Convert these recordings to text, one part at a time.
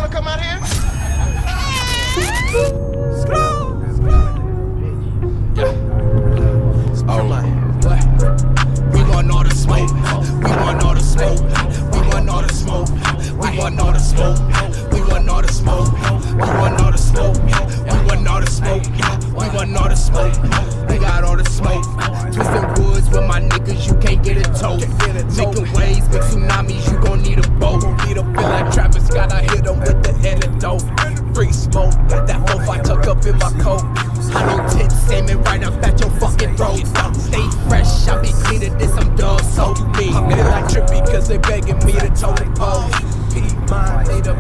wanna come out here? We want all the smoke. We want all the smoke. We want all the smoke. We want all the smoke. We want all the smoke. We want all the smoke. We want all the smoke. We want all the smoke. We got all the smoke. Twisting woods with my niggas, you can't get it towed. Making waves, big tsunamis, you gon' need a boat. Feel like Travis Scott, I hit him with the antidote. Free smoke, got that 4-5 tucked up in my coat. I know tits aiming right up at your fucking throat. Stay fresh, I be cleaning this, I'm done, so me. I feel like trippy cause they begging me to toe the pole. Keep mine, later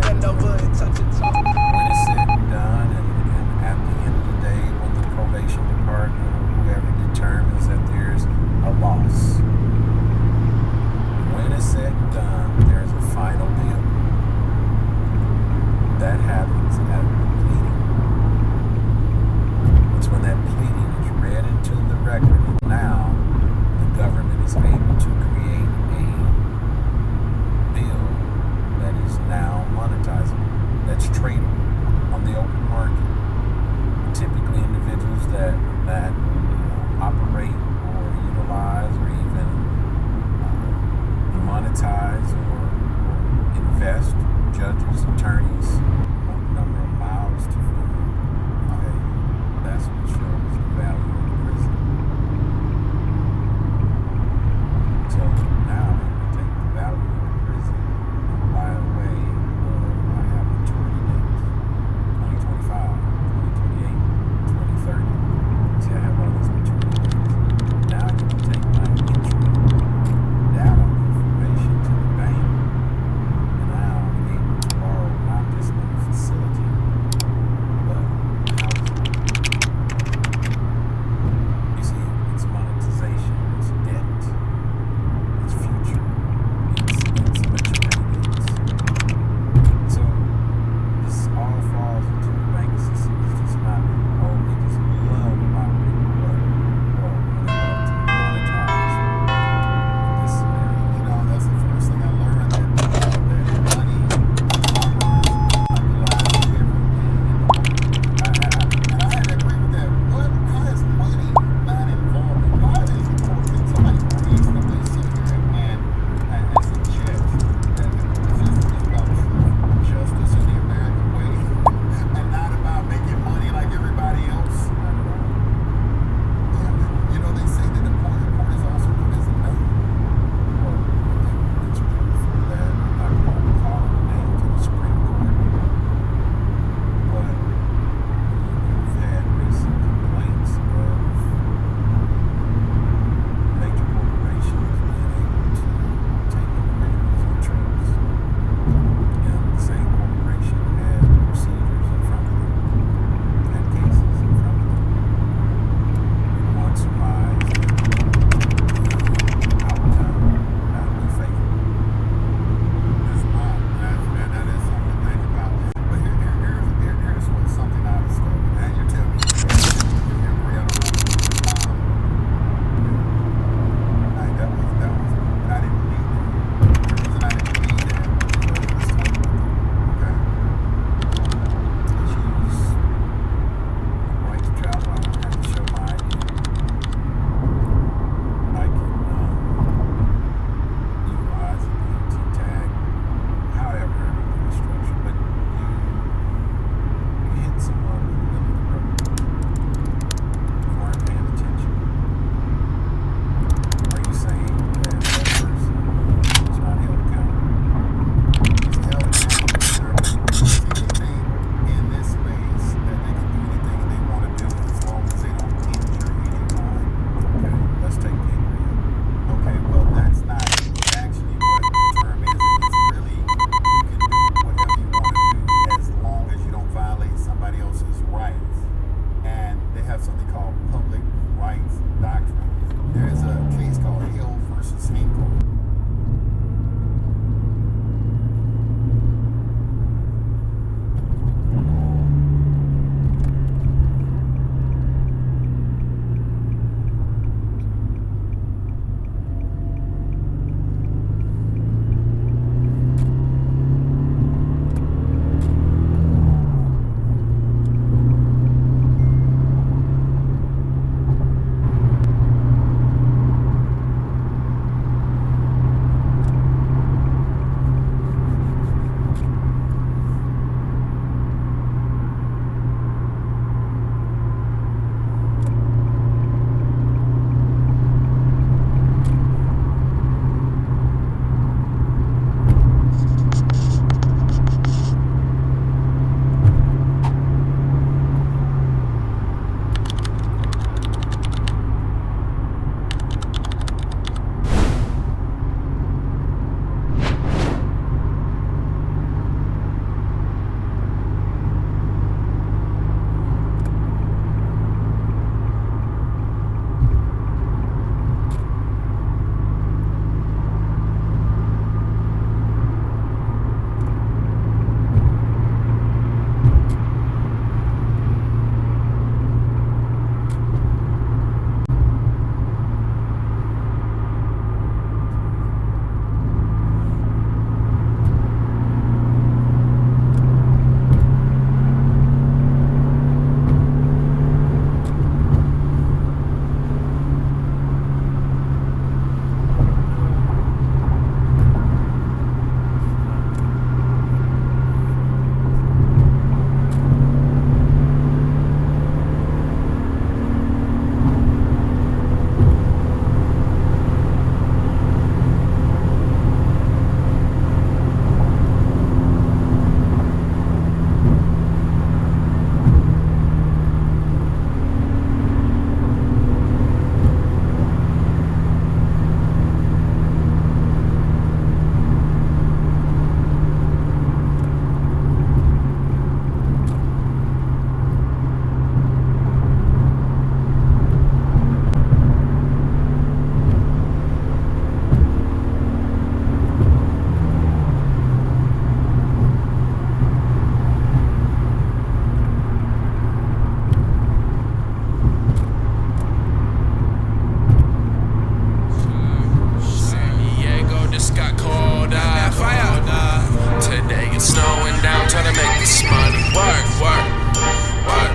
work.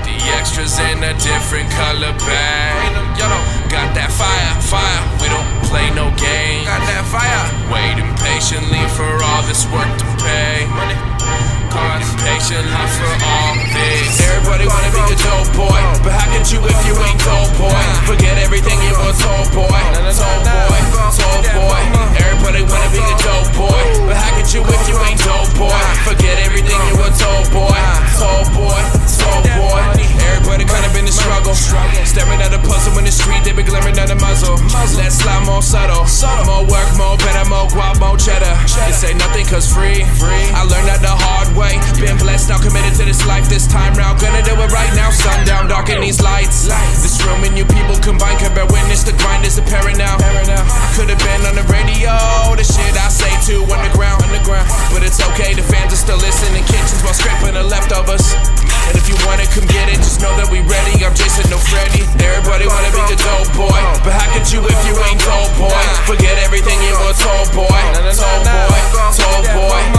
The extras in a different color bag. Got that fire, we don't play no game. Got that fire. Waiting patiently for all this work to pay. Waiting patiently for all this. Everybody wanna be a dope boy, but how could you if you ain't dope boy? Forget everything you were told, boy. Told boy. Everybody wanna be a dope boy, but how could you if you ain't dope boy? Forget everything you were told, boy. Told boy. Everybody kind of in the struggle. Staring at a puzzle in the street, they be glaring at the muzzle. Less slime, more subtle. More work, more better, more guap, more cheddar. This ain't nothing cause free. I learned that the hard way. Been blessed, now committed to this life. This time round, gonna do it right now. Sundown, darken these lights. This room and you people combined can bear witness. The grind is apparent now. I could've been on the radio. The shit I say too underground. But it's okay, the fans are still listening. Kitchens while scraping the leftovers.